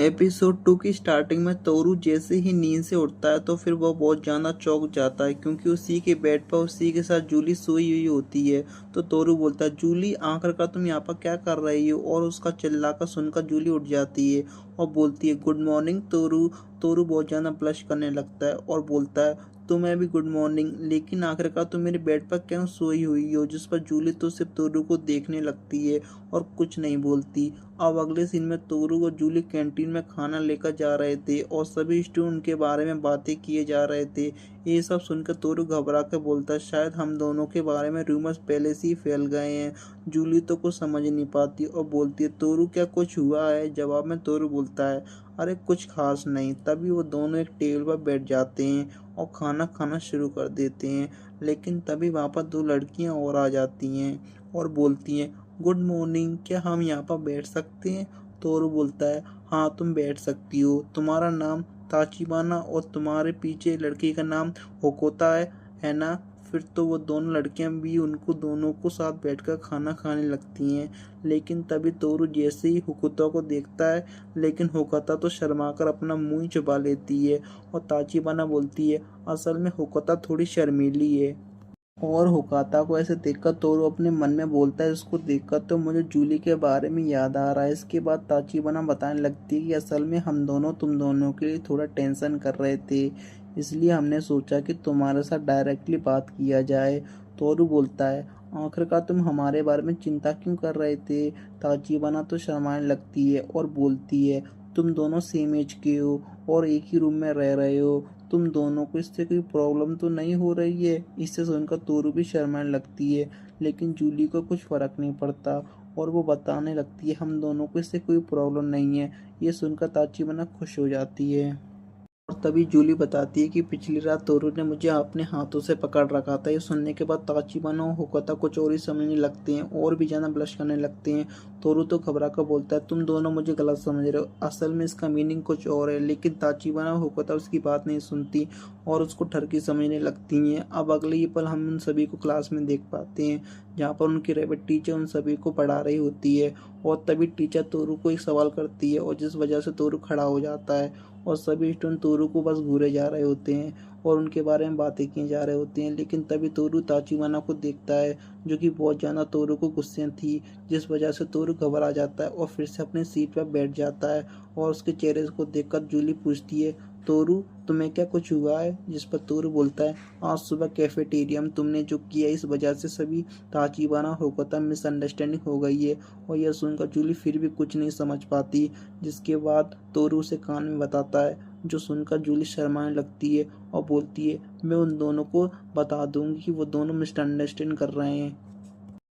Episode 2 की starting में तोरू जैसे ही नींद से उठता है तो फिर वो बहुत ज्यादा चौंक जाता है क्योंकि उसी के बेड पर उसी के साथ जूली सोई हुई होती है। तो तोरू बोलता है, जूली आखिरकार तुम यहाँ पर क्या कर रही हो? और उसका चिल्लाकर सुनकर जूली उठ जाती है और बोलती है, गुड मॉर्निंग तोरू। तोरू बहुत ज्यादा ब्लश करने लगता है और बोलता है, तुम्हें भी गुड मॉर्निंग, लेकिन आखिरकार तुम मेरे बेड पर क्यों सोई हुई हो? जिस पर जूली तो सिर्फ तोरू को देखने लगती है और कुछ नहीं बोलती। अब अगले सीन में तोरू और जूली कैंटीन में खाना लेकर जा रहे थे और सभी स्टूडेंट के बारे में बातें किए जा रहे थे। ये सब सुनकर तोरू घबरा कर बोलता है, शायद हम दोनों के बारे में रूमर्स पहले से ही फैल गए हैं। जूली तो कुछ समझ नहीं पाती और बोलती है, तोरू क्या कुछ हुआ है? जवाब में तोरू बोलता है, अरे कुछ खास नहीं। तभी वो दोनों एक टेबल पर बैठ जाते हैं और खाना खाना शुरू कर देते हैं। लेकिन तभी वहाँ पर दो लड़कियाँ और आ जाती हैं और बोलती हैं, गुड मॉर्निंग, क्या हम यहाँ पर बैठ सकते हैं? तोरू बोलता है, हाँ तुम बैठ सकती हो। तुम्हारा नाम ताचिबाना और तुम्हारे पीछे लड़की का नाम होकोता है ना? फिर तो वो दोनों लड़कियां भी उनको दोनों को साथ बैठकर खाना खाने लगती हैं। लेकिन तभी तोरू जैसे ही होकोता को देखता है, लेकिन होकोता तो शर्माकर अपना मुंह छुपा लेती है और ताचिबाना बोलती है, असल में होकोता थोड़ी शर्मीली है। और होकाता को ऐसे देखकर तोरू अपने मन में बोलता है, इसको देखकर तो मुझे जूली के बारे में याद आ रहा है। इसके बाद ताचिबाना बताने लगती है कि असल में हम दोनों तुम दोनों के लिए थोड़ा टेंशन कर रहे थे, इसलिए हमने सोचा कि तुम्हारे साथ डायरेक्टली बात किया जाए। तोरू बोलता है, आखिरकार तुम हमारे बारे में चिंता क्यों कर रहे थे? ताचिबाना तो शर्माने लगती है और बोलती है, तुम दोनों सेम एज के हो और एक ही रूम में रह रहे हो, तुम दोनों को इससे कोई प्रॉब्लम तो नहीं हो रही है? इससे सुनकर तोरू भी शर्माने लगती है, लेकिन जूली को कुछ फर्क नहीं पड़ता और वो बताने लगती है, हम दोनों को इससे कोई प्रॉब्लम नहीं है। ये सुनकर ताचिबाना खुश हो जाती है। और तभी जूली बताती है कि पिछली रात तोरू ने मुझे अपने हाथों से पकड़ रखा था। ये सुनने के बाद ताचिबाना और होकोता कुछ और ही समझने लगते हैं और भी ज्यादा ब्लश करने लगते हैं। तोरू तो घबरा कर बोलता है, तुम दोनों मुझे गलत समझ रहे हो, असल में इसका मीनिंग कुछ और है। लेकिन ताचिबाना और होकोता उसकी बात नहीं सुनती और उसको ठरकी समझने लगती हैं। अब अगले ही पल हम उन सभी को क्लास में देख पाते हैं, जहाँ पर उनकी रेबट टीचर उन सभी को पढ़ा रही होती है। और तभी टीचर तोरू को एक सवाल करती है और जिस वजह से तोरू खड़ा हो जाता है और सभी स्टूडेंट तोरू को बस घूरे जा रहे होते हैं और उनके बारे में बातें किए जा रहे होते हैं। लेकिन तभी तोरू ताचिबाना को देखता है, जो कि बहुत ज़्यादा तोरू को गुस्से थी, जिस वजह से तोरू घबरा जाता है और फिर से अपनी सीट पर बैठ जाता है। और उसके चेहरे को देखकर जूली पूछती है, तोरू तुम्हें क्या कुछ हुआ है? जिस पर तोरू बोलता है, आज सुबह कैफेटेरिया में तुमने जो किया इस वजह से सभी ताचिबाना होकोता मिसअंडरस्टैंडिंग हो गई है। और यह सुनकर जूली फिर भी कुछ नहीं समझ पाती, जिसके बाद तोरू उसे कान में बताता है, जो सुनकर जूली शर्माने लगती है और बोलती है, मैं उन दोनों को बता दूंगी कि वो दोनों मिसअंडरस्टैंड कर रहे हैं।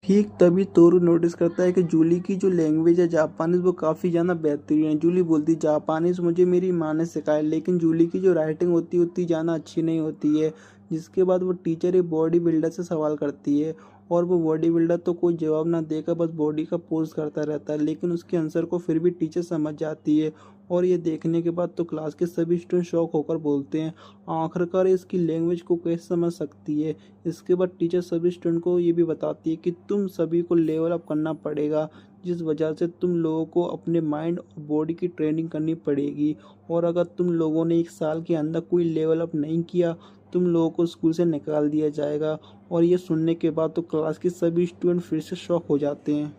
ठीक तभी तोरू नोटिस करता है कि जूली की जो लैंग्वेज है जापानीज, वो काफ़ी ज़्यादा बेहतरीन है। जूली बोलती, जापानीज मुझे मेरी माँ ने सिखाया, लेकिन जूली की जो राइटिंग होती है उतनी ज़्यादा अच्छी नहीं होती है। जिसके बाद वो टीचर एक बॉडी बिल्डर से सवाल करती है और वो बॉडी बिल्डर तो कोई जवाब ना देकर बस बॉडी का पोज करता रहता है, लेकिन उसके आंसर को फिर भी टीचर समझ जाती है। और ये देखने के बाद तो क्लास के सभी स्टूडेंट शॉक होकर बोलते हैं, आखिरकार इसकी लैंग्वेज को कैसे समझ सकती है। इसके बाद टीचर सभी स्टूडेंट को ये भी बताती है कि तुम सभी को लेवल अप करना पड़ेगा, जिस वजह से तुम लोगों को अपने माइंड और बॉडी की ट्रेनिंग करनी पड़ेगी। और अगर तुम लोगों ने एक साल के अंदर कोई लेवल अप नहीं किया, तुम लोगों को स्कूल से निकाल दिया जाएगा। और ये सुनने के बाद तो क्लास के सभी स्टूडेंट फिर से शॉक हो जाते हैं।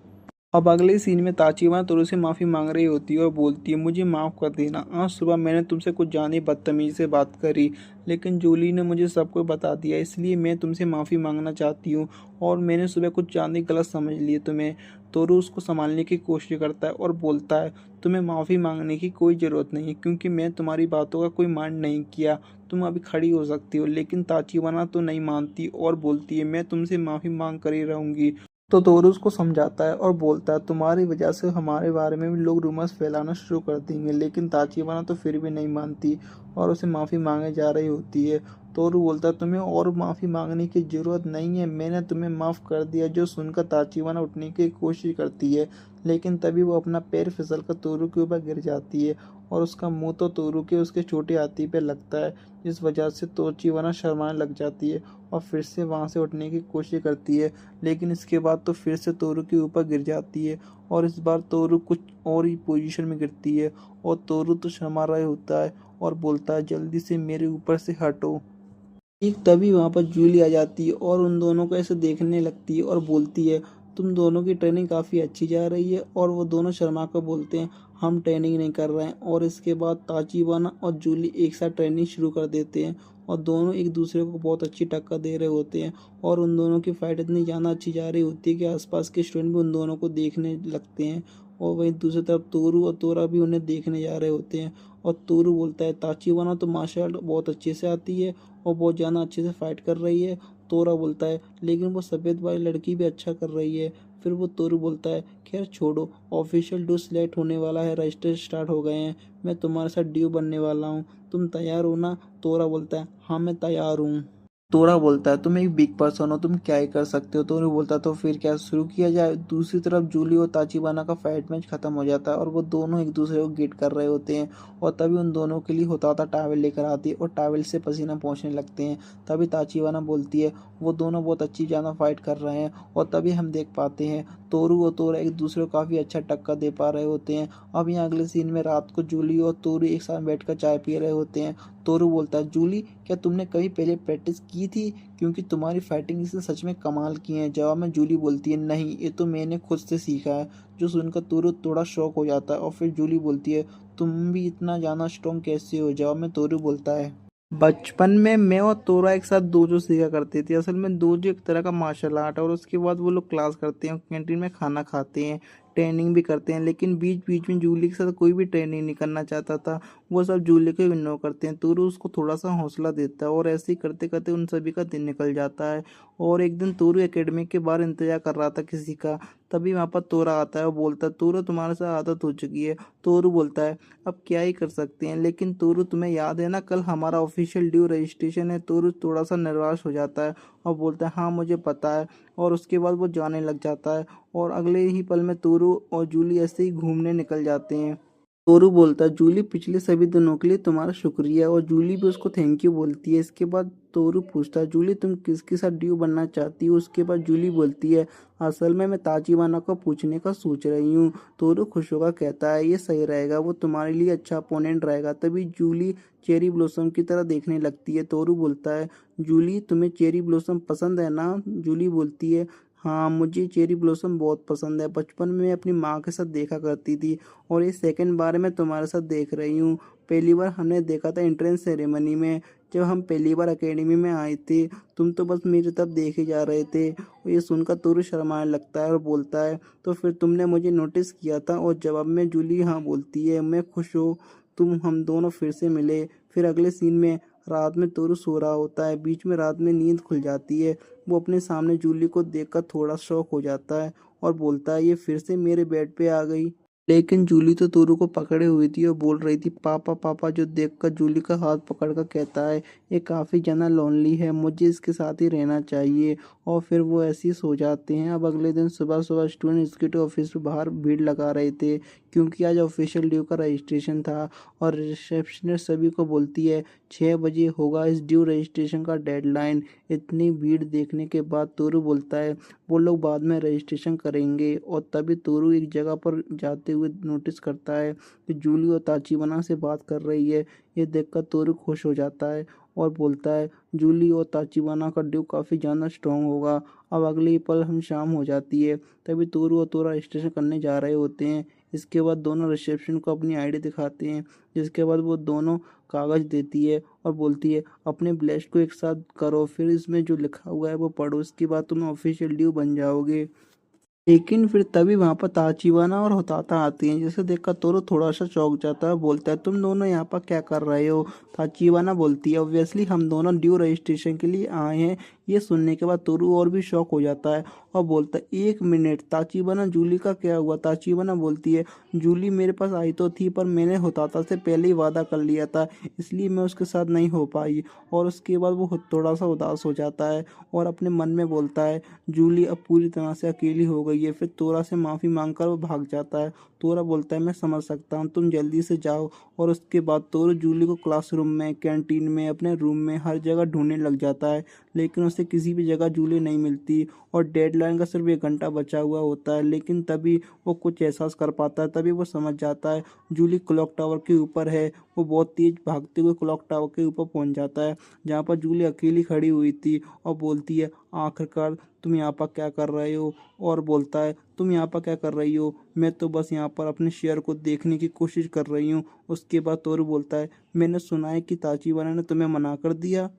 अब अगले सीन में ताचिबाना तोरू से माफ़ी मांग रही होती है और बोलती है, मुझे माफ़ कर देना, आज सुबह मैंने तुमसे कुछ जाने बदतमीजी से बात करी, लेकिन जूली ने मुझे सब कुछ बता दिया, इसलिए मैं तुमसे माफ़ी मांगना चाहती हूँ और मैंने सुबह कुछ जाने गलत समझ लिए तुम्हें। तोरू उसको संभालने की कोशिश करता है और बोलता है, तुम्हें माफ़ी मांगने की कोई ज़रूरत नहीं है क्योंकि मैं तुम्हारी बातों का कोई माइंड नहीं किया, तुम अभी खड़ी हो सकती हो। लेकिन ताचिबाना तो नहीं मानती और बोलती है, मैं तुमसे माफ़ी मांग कर ही रहूँगी। तो तोरू उसको समझाता है और बोलता है, तुम्हारी वजह से हमारे बारे में भी लोग रूमर्स फैलाना शुरू कर देंगे। लेकिन ताचिबाना तो फिर भी नहीं मानती और उसे माफ़ी मांगे जा रही होती है। तोरू बोलता है, तुम्हें और माफ़ी मांगने की ज़रूरत नहीं है, मैंने तुम्हें माफ़ कर दिया। जो सुनकर ताचिबाना उठने की कोशिश करती है, लेकिन तभी वो अपना पैर फिसल कर तोरू के ऊपर गिर जाती है और उसका मुंह तो तोरू के उसके छोटे हाथी पे लगता है, जिस वजह से ताचिबाना शर्माने लग जाती है और फिर से वहाँ से उठने की कोशिश करती है। लेकिन इसके बाद तो फिर से तोरू के ऊपर गिर जाती है और इस बार तोरू कुछ और ही पोजीशन में गिरती है और तोरू तो शर्मा रहा होता है और बोलता है जल्दी से मेरे ऊपर से हटो। ठीक तभी वहाँ पर जूली आ जाती है और उन दोनों को ऐसे देखने लगती है और बोलती है तुम दोनों की ट्रेनिंग काफ़ी अच्छी जा रही है। और वो दोनों शर्मा कर बोलते हैं हम ट्रेनिंग नहीं कर रहे हैं। और इसके बाद ताचिबाना और जूली एक साथ ट्रेनिंग शुरू कर देते हैं और दोनों एक दूसरे को बहुत अच्छी टक्कर दे रहे होते हैं। और उन दोनों की फाइट इतनी ज़्यादा अच्छी जा रही होती है कि आसपास के स्टूडेंट भी उन दोनों को देखने लगते हैं। और वहीं दूसरी तरफ तोरू और तोरा भी उन्हें देखने जा रहे होते हैं। और तोरू बोलता है ताचिबाना तो मार्शल आर्ट बहुत अच्छे से आती है और बहुत ज़्यादा अच्छे से फाइट कर रही है। तोरा बोलता है लेकिन वो सफ़ेद वाली लड़की भी अच्छा कर रही है। फिर वो तोरू बोलता है खैर छोड़ो, ऑफिशियल ड्यू सिलेक्ट होने वाला है, रजिस्टर स्टार्ट हो गए हैं, मैं तुम्हारे साथ ड्यू बनने वाला हूँ, तुम तैयार हो ना? तोरा बोलता है हाँ मैं तैयार हूँ। तोरा बोलता है तुम एक बिग पर्सन हो, तुम क्या ही कर सकते हो। तोरू बोलता है तो फिर क्या शुरू किया जाए। दूसरी तरफ जूली और ताचिबाना का फाइट मैच खत्म हो जाता है और वो दोनों एक दूसरे को गेट कर रहे होते हैं। और तभी उन दोनों के लिए होता टावल लेकर आती है और टावल से पसीना पहुंचने लगते हैं। तभी ताचिबाना बोलती है वो दोनों बहुत अच्छी ज़्यादा फाइट कर रहे हैं। और तभी हम देख पाते हैं तोरू और तोरा एक दूसरे को काफ़ी अच्छा टक्कर दे पा रहे होते हैं। अब यहाँ अगले सीन में रात को जूली और तोरू एक साथ बैठकर चाय पी रहे होते हैं। तोरू बोलता है जूली क्या तुमने कभी पहले प्रैक्टिस की थी, क्योंकि तुम्हारी फाइटिंग इसने सच में कमाल की है। जवाब में जूली बोलती है नहीं, ये तो मैंने खुद से सीखा है। जो सुनकर तोरू थोड़ा शौक हो जाता है और फिर जूली बोलती है तुम भी इतना ज़्यादा स्ट्रॉन्ग कैसे हो। जवाब में तोरू बोलता है बचपन में मैं और तोरा एक साथ दोजो सीखा करते थे। असल में दोजो एक तरह का मार्शल आर्ट है और उसके बाद वो लोग क्लास करते हैं, कैंटीन में खाना खाते हैं, ट्रेनिंग भी करते हैं। लेकिन बीच बीच में जूली के साथ कोई भी ट्रेनिंग नहीं करना चाहता था, वो सब जूली को इग्नोर करते हैं। तोरू उसको थोड़ा सा हौसला देता है और ऐसे ही करते करते उन सभी का दिन निकल जाता है। और एक दिन तोरू एकेडमी के बाहर इंतजार कर रहा था किसी का। तभी वहाँ पर तोरा आता है और बोलता है तोरू तुम्हारे साथ आदत हो चुकी है। तोरू बोलता है अब क्या ही कर सकते हैं। लेकिन तोरू तुम्हें याद है ना कल हमारा ऑफिशियल ड्यू रजिस्ट्रेशन है। तोरू थोड़ा सा निराश हो जाता है और बोलता है हाँ मुझे पता है। और उसके बाद वो जाने लग जाता है और अगले ही पल में तोरू और जूली ऐसे ही घूमने निकल जाते हैं। तोरू बोलता है जूली पिछले सभी दिनों के लिए तुम्हारा शुक्रिया, और जूली भी उसको थैंक यू बोलती है। इसके बाद तोरू पूछता है जूली तुम किसके साथ ड्यू बनना चाहती हो। उसके बाद जूली बोलती है असल में मैं ताचिबाना को पूछने का सोच रही हूँ। तोरू खुश होकर कहता है ये सही रहेगा, वो तुम्हारे लिए अच्छा अपोनेंट रहेगा। तभी जूली चेरी ब्लॉसम की तरह देखने लगती है। तोरू बोलता है जूली तुम्हें चेरी ब्लॉसम पसंद है ना? जूली बोलती है हाँ मुझे चेरी ब्लॉसम बहुत पसंद है, बचपन में मैं अपनी माँ के साथ देखा करती थी और ये सेकंड बार मैं तुम्हारे साथ देख रही हूँ। पहली बार हमने देखा था एंट्रेंस सेरेमनी में, जब हम पहली बार एकेडमी में आए थे। तुम तो बस मेरी तरफ देखे जा रहे थे। और ये सुनकर तोरू शर्माने लगता है और बोलता है तो फिर तुमने मुझे नोटिस किया था? और जवाब में जूली हाँ बोलती है मैं खुश हूँ तुम हम दोनों फिर से मिले। फिर अगले सीन में रात में तोरू सो रहा होता है, बीच में रात में नींद खुल जाती है। वो अपने सामने जूली को देखकर थोड़ा शॉक हो जाता है और बोलता है ये फिर से मेरे बेड पे आ गई। लेकिन जूली तो तोरू को पकड़े हुई थी और बोल रही थी पापा पापा, जो देखकर जूली का हाथ पकड़कर कहता है ये काफ़ी ज़्यादा लोनली है, मुझे इसके साथ ही रहना चाहिए। और फिर वो ऐसे ही सो जाते हैं। अब अगले दिन सुबह सुबह स्टूडेंट एग्जीक्यूटिव ऑफिस में बाहर भीड़ लगा रहे थे, क्योंकि आज ऑफिशियल ड्यू का रजिस्ट्रेशन था। और रिसेप्शनिस्ट सभी को बोलती है 6 बजे होगा इस ड्यू रजिस्ट्रेशन का डेडलाइन। इतनी भीड़ देखने के बाद तोरू बोलता है वो लोग बाद में रजिस्ट्रेशन करेंगे। और तभी तोरू एक जगह पर जाते हुए नोटिस करता है कि जूली और ताचिबाना से बात कर रही है। ये देखकर तोरू खुश हो जाता है और बोलता है जूली और ताचिबाना का ड्यू काफ़ी ज़्यादा स्ट्रॉन्ग होगा। अब अगले ही पल हम शाम हो जाती है। तभी तोरू और तोरा रजिस्ट्रेशन करने जा रहे होते हैं। इसके बाद दोनों रिसेप्शन को अपनी आईडी दिखाते हैं, जिसके बाद वो दोनों कागज़ देती है और बोलती है अपने ब्लेस्ट को एक साथ करो, फिर इसमें जो लिखा हुआ है वो पढ़ो, इसके बाद तुम ऑफिशियल ड्यू बन जाओगे। लेकिन फिर तभी वहां पर ताचिबाना और होताता आती हैं, जिसे देखकर तोरो थोड़ा सा चौंक जाता है। बोलता है तुम दोनों यहाँ पर क्या कर रहे हो? ताचिबाना बोलती है ऑब्वियसली हम दोनों ड्यू रजिस्ट्रेशन के लिए आए हैं। ये सुनने के बाद तोरू और भी शौक हो जाता है और बोलता है 1 मिनट ताचिबाना जूली का क्या हुआ? ताचिबाना बोलती है जूली मेरे पास आई तो थी, पर मैंने होताता से पहले ही वादा कर लिया था, इसलिए मैं उसके साथ नहीं हो पाई। और उसके बाद वो थोड़ा सा उदास हो जाता है और अपने मन में बोलता है जूली अब पूरी तरह से अकेली हो गई गई है। फिर तोरा से माफ़ी मांगकर वो भाग जाता है। तोरा बोलता है मैं समझ सकता हूँ, तुम जल्दी से जाओ। और उसके बाद तोरू जूली को क्लासरूम में, कैंटीन में, अपने रूम में, हर जगह ढूंढने लग जाता है, लेकिन उसे किसी भी जगह जूली नहीं मिलती और डेडलाइन का सिर्फ 1 घंटा बचा हुआ होता है। लेकिन तभी वो कुछ एहसास कर पाता है, तभी वो समझ जाता है जूली क्लॉक टावर के ऊपर है। वो बहुत तेज भागते हुए क्लॉक टावर के ऊपर पहुंच जाता है, जहाँ पर जूली अकेली खड़ी हुई थी और बोलती है आखिरकार तुम यहाँ पर क्या कर रहे हो। और बोलता है तुम यहाँ पर क्या कर रही हो, मैं तो बस यहाँ पर अपने शेयर को देखने की कोशिश कर रही हूँ। उसके बाद तोरू बोलता है मैंने सुना है कि ताचिबाना ने तुम्हें मना कर दिया,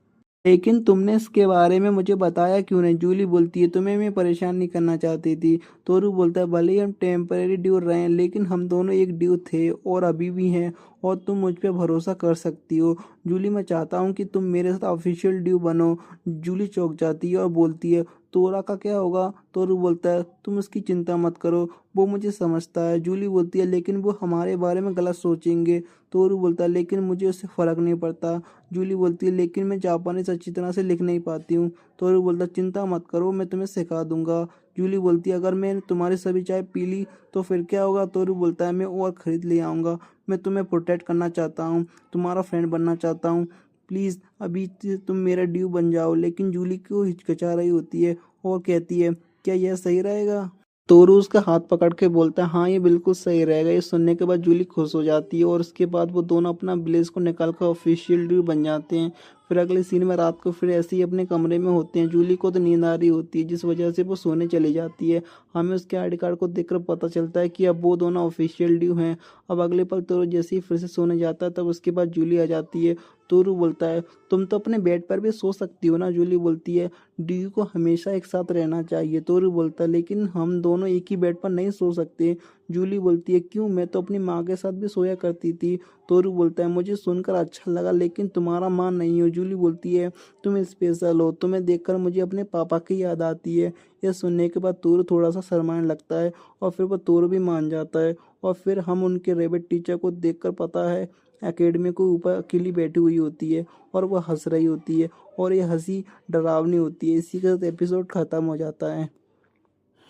लेकिन तुमने इसके बारे में मुझे बताया क्यों नहीं। जूली बोलती है तुम्हें मैं परेशान नहीं करना चाहती थी। तोरू बोलता है भले ही हम टेम्परेरी ड्यू रहे हैं, लेकिन हम दोनों एक ड्यू थे और अभी भी हैं, और तुम मुझ पे भरोसा कर सकती हो। जूली मैं चाहता हूँ कि तुम मेरे साथ ऑफिशियल ड्यू बनो। जूली चौंक जाती है और बोलती है तोरा का क्या होगा। तोरू बोलता है तुम उसकी चिंता मत करो, वो मुझे समझता है। जूली बोलती है लेकिन वो हमारे बारे में गलत सोचेंगे। तोरू बोलता है लेकिन मुझे उससे फ़र्क नहीं पड़ता। जूली बोलती है लेकिन मैं जापानीज अच्छी तरह से लिख नहीं पाती हूँ। तोरू बोलता है चिंता मत करो, मैं तुम्हें सिखा दूंगा। जूली बोलती है अगर मैं तुम्हारी सभी चाय पी ली तो फिर क्या होगा। तोरू बोलता है मैं और ख़रीद ले आऊँगा। मैं तुम्हें प्रोटेक्ट करना चाहता हूँ, तुम्हारा फ्रेंड बनना चाहता हूँ। प्लीज़ अभी तुम मेरा ड्यू बन जाओ। लेकिन जूली क्यों हिचकिचा रही होती है और कहती है क्या यह सही रहेगा। तोरू उसका हाथ पकड़ के बोलता है हाँ ये बिल्कुल सही रहेगा। ये सुनने के बाद जूली खुश हो जाती है और उसके बाद वो दोनों अपना ब्लेज को निकाल कर ऑफिशियल ड्यू बन जाते हैं। फिर अगले सीन में रात को फिर ऐसे ही अपने कमरे में होते हैं। जूली को तो नींद आ रही होती है, जिस वजह से वो सोने चली जाती है। हमें उसके आईडी कार्ड को देखकर पता चलता है कि अब वो दोनों ऑफिशियल ड्यू हैं। अब अगले पल तोरू जैसे ही फिर से सोने जाता है तब उसके बाद जूली आ जाती है। तोरू बोलता है तुम तो अपने बेड पर भी सो सकती हो ना। जूली बोलती है ड्यू को हमेशा एक साथ रहना चाहिए। तोरू बोलता है लेकिन हम दोनों एक ही बेड पर नहीं सो सकते। जूली बोलती है क्यों, मैं तो अपनी माँ के साथ भी सोया करती थी। तोरू बोलता है मुझे सुनकर अच्छा लगा लेकिन तुम्हारा माँ नहीं हो। जूली बोलती है तुम स्पेशल हो, तुम्हें देखकर मुझे अपने पापा की याद आती है। यह सुनने के बाद तोरू थोड़ा सा शर्माने लगता है और फिर वह तोरू भी मान जाता है। और फिर हम उनके रेबिट टीचर को देखकर पता है एकेडमी को ऊपर अकेली बैठी हुई होती है और वह हंस रही होती है और ये हंसी डरावनी होती है। इसी के साथ एपिसोड खत्म हो जाता है।